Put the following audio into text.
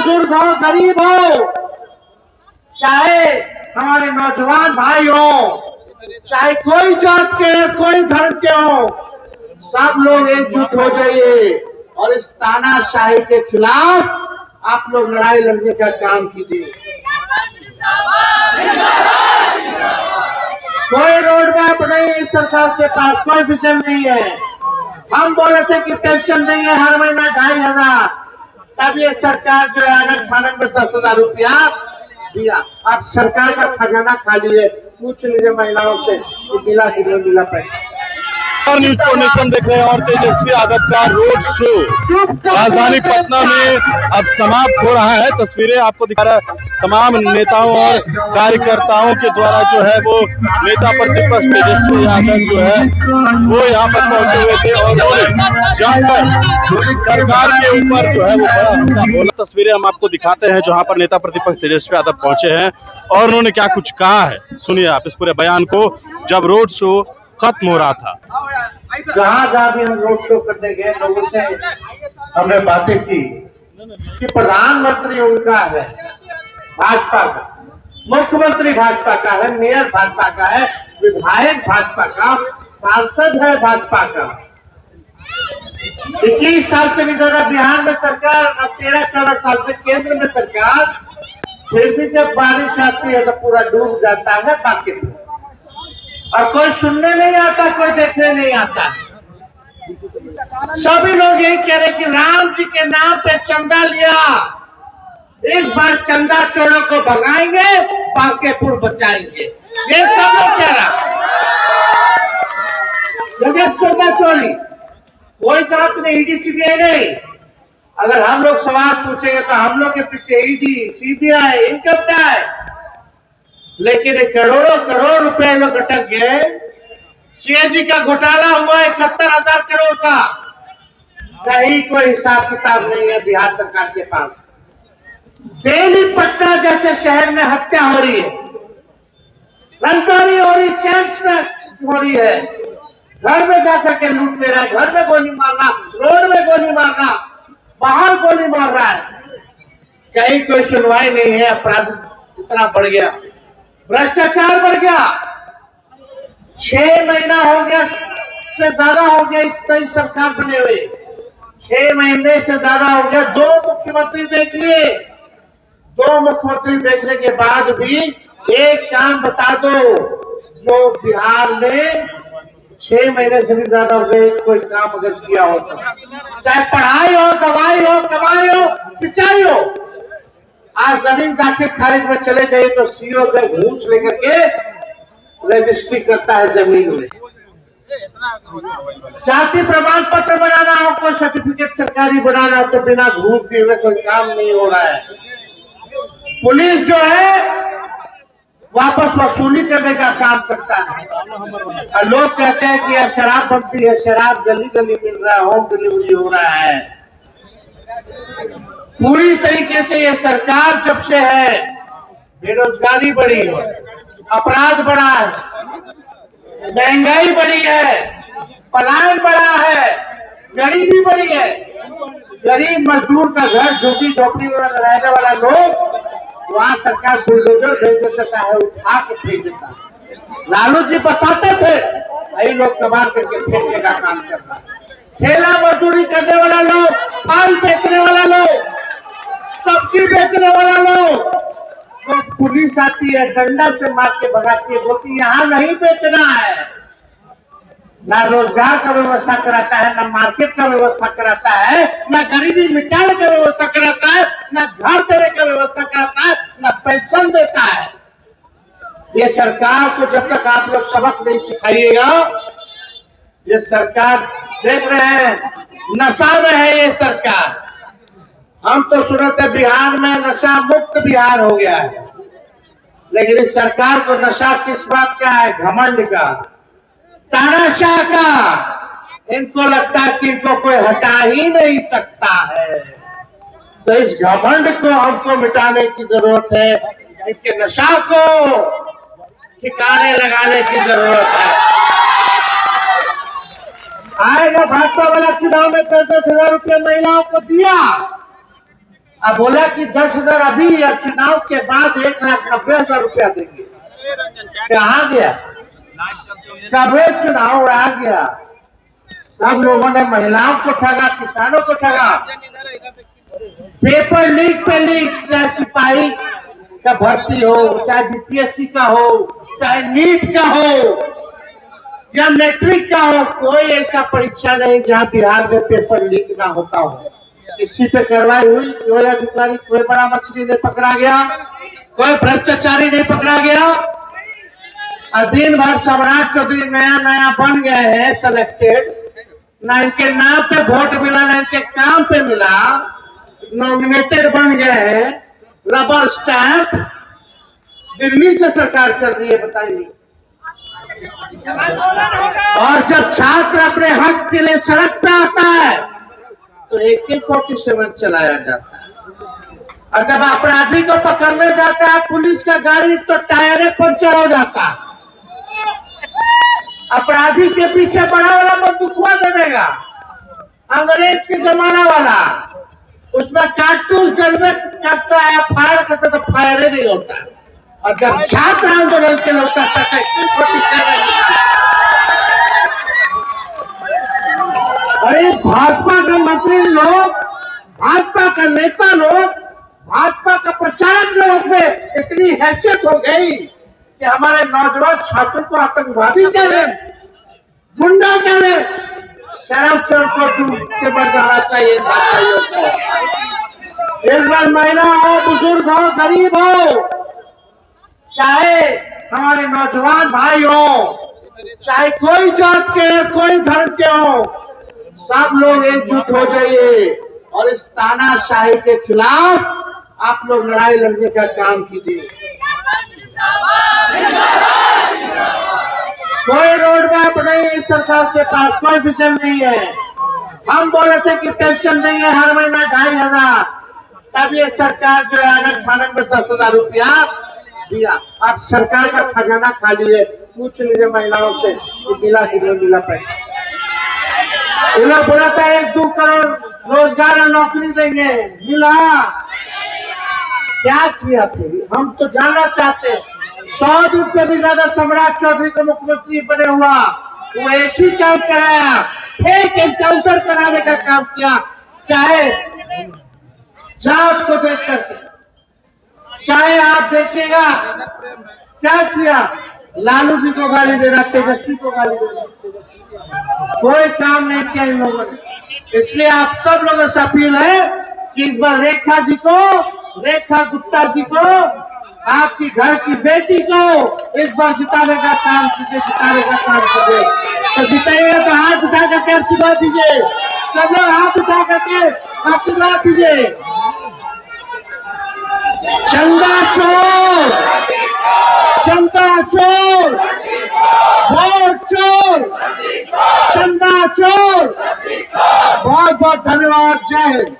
बुजुर्ग हो, गरीब हो, चाहे हमारे नौजवान भाई हो, चाहे कोई जात के, कोई धर्म के हो, सब लोग एकजुट हो जाइए और इस तानाशाही के खिलाफ आप लोग लड़ाई लड़ने का काम कीजिए। कोई रोड मैप नहीं है इस सरकार के पास, कोई विजन नहीं है। हम बोले थे कि पेंशन देंगे हर महीना 2500, तब ये सरकार जो है अलग फानक में 10,000 रुपया दिया। अब सरकार का खजाना खाली है। पूछ लीजिए महिलाओं से कि मिला कि नहीं मिला पैसा। और न्यूज फाउंडेशन देख रहे हैं और तेजस्वी यादव का रोड शो राजधानी पटना में अब समाप्त हो रहा है। तस्वीरें आपको दिखा रहा है, तमाम नेताओं और कार्यकर्ताओं के द्वारा जो है वो नेता प्रतिपक्ष तेजस्वी यादव जो है वो यहाँ पर पहुंचे हुए थे और उन्होंने जाकर सरकार के ऊपर जो है वो बड़ा हमला बोला। तस्वीरें हम आपको दिखाते हैं जहाँ पर नेता प्रतिपक्ष तेजस्वी यादव पहुंचे हैं और उन्होंने क्या कुछ कहा है, सुनिए आप इस पूरे बयान को जब रोड शो खत्म हो रहा था। जहाँ जहाँ भी हम रोड शो करने गए लोगों से हमने बातें की कि प्रधानमंत्री उनका है भाजपा का, मुख्यमंत्री भाजपा का है, मेयर भाजपा का है, विधायक भाजपा का, सांसद है भाजपा का। 21 साल से भी ज्यादा बिहार में सरकार, 13-14 साल से केंद्र में सरकार, फिर भी जब बारिश आती है तो पूरा डूब जाता है बाकी और कोई सुनने नहीं आता, कोई देखने नहीं आता। सभी लोग यही कह रहे कि राम जी के नाम पे चंदा लिया, इस बार चंदा चोरों को भगाएंगे, बांकेपुर बचाएंगे, ये सब लोग कह रहा। चंदा चोरी कोई जांच नहीं, ईडी सीबीआई नहीं। अगर हम लोग सवाल पूछेंगे तो हम लोग के पीछे ईडी सीबीआई इनकम टैक्स, लेकिन करोड़ों करोड़ रुपए लोग अटक गए। सीएजी का घोटाला हुआ 71,000 करोड़ का, कहीं कोई हिसाब किताब नहीं है बिहार सरकार के पास। दिल्ली पटना जैसे शहर में हत्या हो रही है, रंगदारी हो रही, चैन हो रही है, घर में जाकर के लूट ले रहा है, घर में गोली मारना, रोड में गोली मारना, बाहर गोली मार रहा है, कहीं कोई सुनवाई नहीं है। अपराध इतना बढ़ गया, भ्रष्टाचार बढ़ गया। 6 महीना हो गया से ज्यादा हो गया इस सरकार बने हुए, 6 महीने से ज्यादा हो गया। 2 मुख्यमंत्री देख लिए, 2 मुख्यमंत्री देखने के बाद भी एक काम बता दो जो बिहार में 6 महीने से भी ज्यादा हो गए कोई काम अगर किया हो तो, चाहे पढ़ाई हो, दवाई हो, कमाई हो, सिंचाई हो। आज जमीन जाके खारिज में चले जाइए तो सीओ का घूस लेकर के रजिस्ट्री करता है जमीन में। जाति प्रमाण पत्र बनाना हो, कोई सर्टिफिकेट सरकारी बनाना हो तो बिना घूस दिए हुए कोई काम नहीं हो रहा है। पुलिस जो है वापस वसूली करने का काम करता है और लोग कहते हैं कि यह शराब बनती है, शराब गली गली मिल रहा है, होम डिलीवरी हो रहा है। पूरी तरीके से ये सरकार जब से है बेरोजगारी बढ़ी है, अपराध बढ़ा है, महंगाई बढ़ी है, पलायन बढ़ा है, गरीबी बढ़ी है। गरीब मजदूर का घर झोपड़ी झोपड़ी में रहने वाला लोग वहां सरकार बुलडोजर भेज देता है, उठा के फेंक देता है। लालू जी बसाते थे, वही लोग कबाड़ करके फेंकने का काम करता है। ठेला मजदूरी करने वाला लोग, फल बेचने वाला लोग, सब्जी बेचने वाला लोग, तो पुलिस आती है, डंडा से मार के भगाती है, बोलती यहाँ नहीं बेचना है। ना रोजगार का व्यवस्था कराता है, ना मार्केट का व्यवस्था कराता है, ना गरीबी मिटाने का व्यवस्था कराता है, ना घर देने का व्यवस्था कराता है, ना पेंशन देता है। ये सरकार को जब तक आप लोग सबक नहीं सिखाइएगा, ये सरकार देख रहे हैं नशा में है ये सरकार। हम तो सुने थे बिहार में नशा मुक्त बिहार हो गया है, लेकिन इस सरकार को नशा किस बात का है? घमंड का, तानाशाह का। इनको लगता है कि इनको कोई हटा ही नहीं सकता है, तो इस घमंड को हमको मिटाने की जरूरत है, इनके नशा को ठिकाने लगाने की जरूरत है। आएगा भाजपा वाला चुनाव में 10-10 हजार रुपये महिलाओं को दिया, अब बोला कि 10,000 अभी या चुनाव के बाद 1,90,000 रुपया देंगे। कहाँ गया? कभी चुनाव उड़ा गया। सब लोगों ने महिलाओं को ठगा, किसानों को ठगा। पेपर लीक पे लीक, चाहे सिपाही का भर्ती हो, चाहे बीपीएससी का हो, चाहे नीट का हो या मैट्रिक का हो, कोई ऐसा परीक्षा नहीं जहां बिहार में पेपर लीक ना होता हो। इसी पे कार्रवाई हुई, कोई अधिकारी, कोई बड़ा मछली नहीं पकड़ा गया, कोई भ्रष्टाचारी नहीं पकड़ा गया। और दिन भर सम्राट चौधरी नया नया बन गए हैं सिलेक्टेड, ना इनके नाम पे वोट मिला, ना इनके काम पे मिला, नॉमिनेटेड बन गए हैं, रबर स्टैंप। दिल्ली से सरकार चल रही है, बताइए। और जब छात्र अपने हक के लिए सड़क पे आता है तो AK-47 चलाया जाता है, और जब अपराधी को पकड़ने जाता है पुलिस का गाड़ी तो टायर पंचर हो जाता है। अपराधी के पीछे बड़ा वाला बंदूकवा दे देगा, अंग्रेज के जमाना वाला, उसमें कारतूस डलवे करता है, फायर करता तो फायर नहीं होता। और जब छात्र आंदोलन के लोग करता है अरे भाजपा के मंत्री लोग, भाजपा का नेता लोग, भाजपा का प्रचारक लोग में इतनी हैसियत हो गई कि हमारे नौजवान छात्रों को आतंकवादी कह रहे, गुंडा कह रहे। शराब को डूब के बढ़ जाना चाहिए। इस बार महिला हो, बुजुर्ग हो, गरीब हो, चाहे हमारे नौजवान भाई हो, चाहे कोई जात के, कोई धर्म के हो, सब लोग एकजुट हो जाइए और इस तानाशाही के खिलाफ आप लोग लड़ाई लड़ने का काम कीजिए। कोई रोड मैप नहीं है सरकार के पास, कोई विजन नहीं है। हम बोले थे कि पेंशन देंगे हर महीना 2,500, तब ये सरकार जो है आनंद फानंद में 10,000 रुपया दिया। अब सरकार का खजाना खाली है। पूछ लीजिए महिलाओं से कि मिला कि नहीं मिला पैसा। लोग बोला था 1-2 करोड़ रोजगार और नौकरी देंगे, मिला? क्या किया फिर? हम तो जानना चाहते हैं। 100 दिन से भी ज्यादा सम्राट चौधरी को मुख्यमंत्री बने हुआ, वो एक ही काम कराया, फेक एनकाउंटर कराने का काम किया। चाहे जांच को देख करके, चाहे आप देखिएगा क्या किया, लालू जी को गाली देना, तेजस्वी को गाली देना, कोई काम नहीं किया इन लोगों ने। इसलिए आप सब लोगों से अपील है कि इस बार रेखा जी को, रेखा गुप्ता जी को, आपकी घर की बेटी को इस बार जिताने का काम कीजिए, जिताने का काम कीजिए। तो जिताइएगा तो हाथ उठा करके आशीर्वाद दीजिए, सब लोग हाथ उठा करके आशीर्वाद दीजिए। चंदा चोर, चंदा चोर, वोट चोर, चंदा चोर। बहुत बहुत धन्यवाद। जय हिंद।